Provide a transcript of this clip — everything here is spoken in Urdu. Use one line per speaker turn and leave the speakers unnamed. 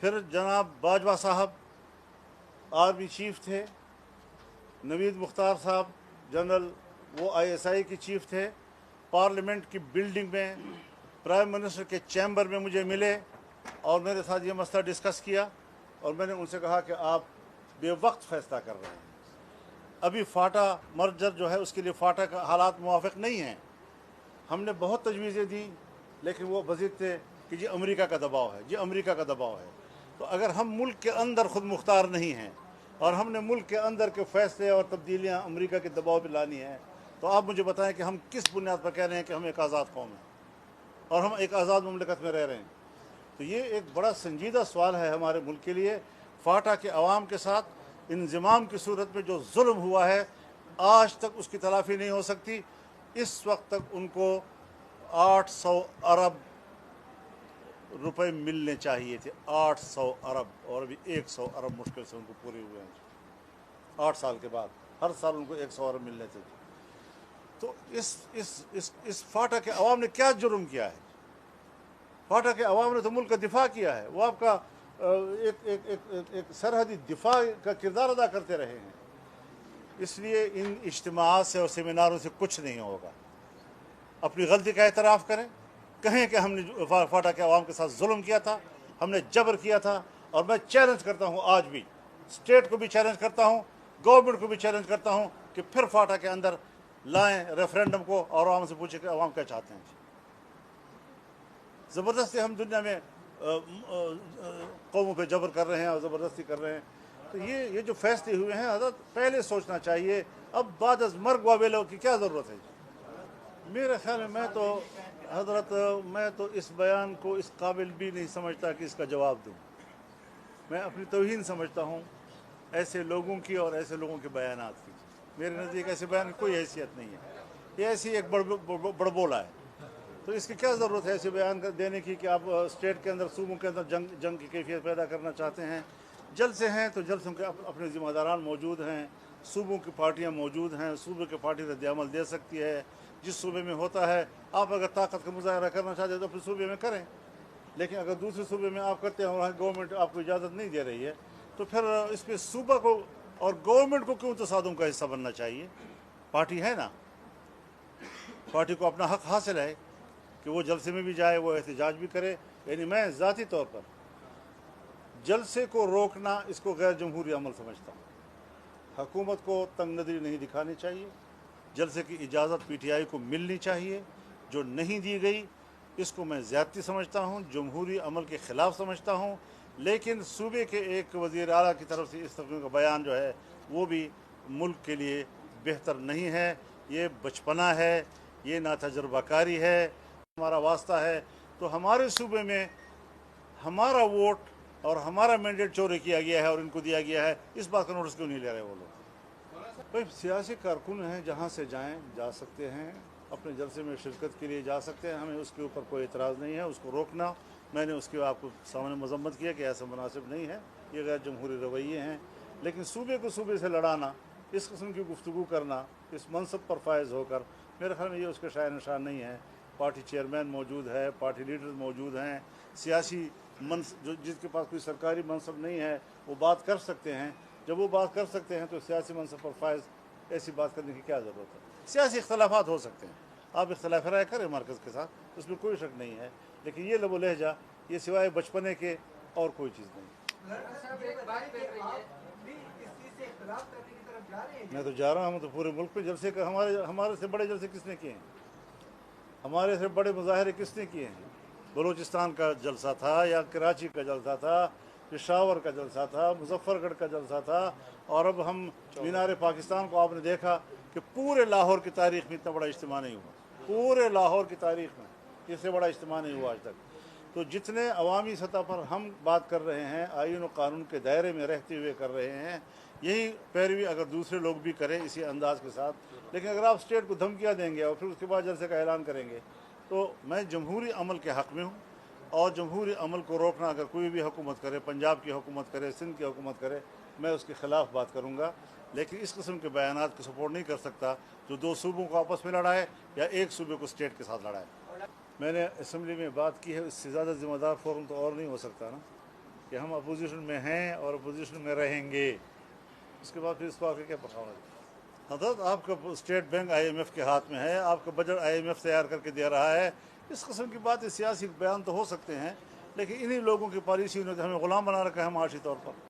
پھر جناب باجوہ صاحب آرمی چیف تھے، نوید مختار صاحب جنرل وہ ISI کے چیف تھے، پارلیمنٹ کی بلڈنگ میں پرائم منسٹر کے چیمبر میں مجھے ملے اور میرے ساتھ یہ مسئلہ ڈسکس کیا، اور میں نے ان سے کہا کہ آپ بے وقت فیصلہ کر رہے ہیں، ابھی فاٹا مرجر جو ہے اس کے لیے فاٹا کا حالات موافق نہیں ہیں۔ ہم نے بہت تجویزیں دی لیکن وہ بضد تھے کہ جی امریکہ کا دباؤ ہے، جی امریکہ کا دباؤ ہے۔ تو اگر ہم ملک کے اندر خود مختار نہیں ہیں اور ہم نے ملک کے اندر کے فیصلے اور تبدیلیاں امریکہ کے دباؤ پہ لانی ہیں، تو آپ مجھے بتائیں کہ ہم کس بنیاد پر کہہ رہے ہیں کہ ہم ایک آزاد قوم ہیں اور ہم ایک آزاد مملکت میں رہ رہے ہیں؟ تو یہ ایک بڑا سنجیدہ سوال ہے ہمارے ملک کے لیے۔ فاٹا کے عوام کے ساتھ انضمام کی صورت میں جو ظلم ہوا ہے آج تک اس کی تلافی نہیں ہو سکتی۔ اس وقت تک ان کو 800 ارب روپے ملنے چاہیے تھے، 800 ارب، اور ابھی 100 ارب مشکل سے ان کو پورے ہوئے ہیں 8 سال کے بعد، ہر سال ان کو 100 ارب ملنے تھے۔ تو اس فاٹا کے عوام نے کیا جرم کیا ہے؟ فاٹا کے عوام نے تو ملک کا دفاع کیا ہے، وہ آپ کا ایک سرحدی دفاع کا کردار ادا کرتے رہے ہیں۔ اس لیے ان اجتماعات سے اور سیمیناروں سے کچھ نہیں ہوگا۔ اپنی غلطی کا اعتراف کریں، کہیں کہ ہم نے فاٹا کے عوام کے ساتھ ظلم کیا تھا، ہم نے جبر کیا تھا، اور میں چیلنج کرتا ہوں آج بھی، اسٹیٹ کو بھی چیلنج کرتا ہوں، گورنمنٹ کو بھی چیلنج کرتا ہوں کہ پھر فاٹا کے اندر لائیں ریفرینڈم کو اور عوام سے پوچھیں کہ عوام کیا چاہتے ہیں۔ زبردستی ہم دنیا میں قوموں پہ جبر کر رہے ہیں اور زبردستی کر رہے ہیں، تو یہ جو فیصلے ہوئے ہیں حضرت پہلے سوچنا چاہیے، اب بعد از مرگ واویلوں کی کیا ضرورت ہے؟ میرے خیال میں حضرت میں تو اس بیان کو اس قابل بھی نہیں سمجھتا کہ اس کا جواب دوں۔ میں اپنی توہین سمجھتا ہوں ایسے لوگوں کی اور ایسے لوگوں کے بیانات کی۔ میرے نزدیک ایسے بیان کی کوئی حیثیت نہیں ہے، یہ ایسی ایک بڑبولا ہے۔ تو اس کی کیا ضرورت ہے ایسے بیان دینے کی کہ آپ اسٹیٹ کے اندر، صوبوں کے اندر جنگ کی کیفیت پیدا کرنا چاہتے ہیں؟ جلسے ہیں تو جلسوں کے اپنے ذمہ داران موجود ہیں، صوبوں کی پارٹیاں موجود ہیں، صوبے کی پارٹی رد عمل دے سکتی ہے جس صوبے میں ہوتا ہے۔ آپ اگر طاقت کا مظاہرہ کرنا چاہتے ہیں تو اپنے صوبے میں کریں، لیکن اگر دوسرے صوبے میں آپ کرتے ہیں اور وہاں گورنمنٹ آپ کو اجازت نہیں دے رہی ہے تو پھر اس پہ صوبہ کو اور گورنمنٹ کو کیوں تصادم کا حصہ بننا چاہیے؟ پارٹی ہے نا، پارٹی کو اپنا حق حاصل ہے کہ وہ جلسے میں بھی جائے، وہ احتجاج بھی کرے۔ یعنی میں ذاتی طور پر جلسے کو روکنا اس کو غیر جمہوری عمل سمجھتا ہوں۔ حکومت کو تنگ نظری نہیں دکھانی چاہیے، جلسے کی اجازت PTI کو ملنی چاہیے، جو نہیں دی گئی اس کو میں زیادتی سمجھتا ہوں، جمہوری عمل کے خلاف سمجھتا ہوں۔ لیکن صوبے کے ایک وزیر اعلیٰ کی طرف سے اس طرح کا بیان جو ہے وہ بھی ملک کے لیے بہتر نہیں ہے، یہ بچپنا ہے، یہ ناتجربہ کاری ہے۔ ہمارا واسطہ ہے تو ہمارے صوبے میں ہمارا ووٹ اور ہمارا مینڈیٹ چوری کیا گیا ہے اور ان کو دیا گیا ہے، اس بات کا نوٹس کیوں نہیں لے رہے وہ لوگ؟ بھائی سیاسی کارکن ہیں، جہاں سے جائیں جا سکتے ہیں، اپنے جلسے میں شرکت کے لیے جا سکتے ہیں، ہمیں اس کے اوپر کوئی اعتراض نہیں ہے۔ اس کو روکنا، میں نے اس کی آپ کو سامنے مذمت کیا کہ ایسا مناسب نہیں ہے، یہ غیر جمہوری رویے ہیں۔ لیکن صوبے کو صوبے سے لڑانا، اس قسم کی گفتگو کرنا اس منصب پر فائز ہو کر، میرے خیال میں یہ اس کے شائع نشان نہیں ہے۔ پارٹی چیئرمین موجود ہے، پارٹی لیڈر موجود ہیں، سیاسی جس کے پاس کوئی سرکاری منصب نہیں ہے وہ بات کر سکتے ہیں۔ جب وہ بات کر سکتے ہیں تو سیاسی منصب پر فائز ایسی بات کرنے کی کیا ضرورت ہے؟ سیاسی اختلافات ہو سکتے ہیں، آپ اختلاف رائے کریں مرکز کے ساتھ، اس میں کوئی شک نہیں ہے، لیکن یہ لب و لہجہ یہ سوائے بچپنے کے اور کوئی چیز نہیں۔ میں تو جا رہا ہوں، تو پورے ملک پہ جلسے کا ہمارے سے بڑے جلسے کس نے کیے ہیں؟ ہمارے سے بڑے مظاہرے کس نے کیے ہیں؟ بلوچستان کا جلسہ تھا یا کراچی کا جلسہ تھا، پشاور کا جلسہ تھا، مظفر گڑھ کا جلسہ تھا، اور اب ہم مینار پاکستان کو آپ نے دیکھا کہ پورے لاہور کی تاریخ میں اتنا بڑا اجتماع نہیں ہوا، پورے لاہور کی تاریخ میں اس سے بڑا اجتماع نہیں ہوا آج تک۔ تو جتنے عوامی سطح پر ہم بات کر رہے ہیں، آئین و قانون کے دائرے میں رہتے ہوئے کر رہے ہیں، یہی پیروی اگر دوسرے لوگ بھی کریں اسی انداز کے ساتھ، لیکن اگر آپ اسٹیٹ کو دھمکیاں دیں گے اور پھر اس کے بعد جلسے کا اعلان کریں گے، تو میں جمہوری عمل کے حق میں ہوں، اور جمہوری عمل کو روکنا اگر کوئی بھی حکومت کرے، پنجاب کی حکومت کرے، سندھ کی حکومت کرے، میں اس کے خلاف بات کروں گا، لیکن اس قسم کے بیانات کو سپورٹ نہیں کر سکتا جو دو صوبوں کو آپس میں لڑائے یا ایک صوبے کو اسٹیٹ کے ساتھ لڑائے۔ میں نے اسمبلی میں بات کی ہے، اس سے زیادہ ذمہ دار فورم تو اور نہیں ہو سکتا نا۔ کہ ہم اپوزیشن میں ہیں اور اپوزیشن میں رہیں گے، اس کے بعد پھر اس کو آگے کیا بتاؤں؟ حضرت آپ کا State Bank I M F کے ہاتھ میں ہے، آپ کا بجٹ آئی ایم ایف تیار کر کے دے رہا ہے، اس قسم کی باتیں سیاسی بیان تو ہو سکتے ہیں، لیکن انہی لوگوں کی پالیسی نے ہمیں غلام بنا رکھا ہے معاشی طور پر۔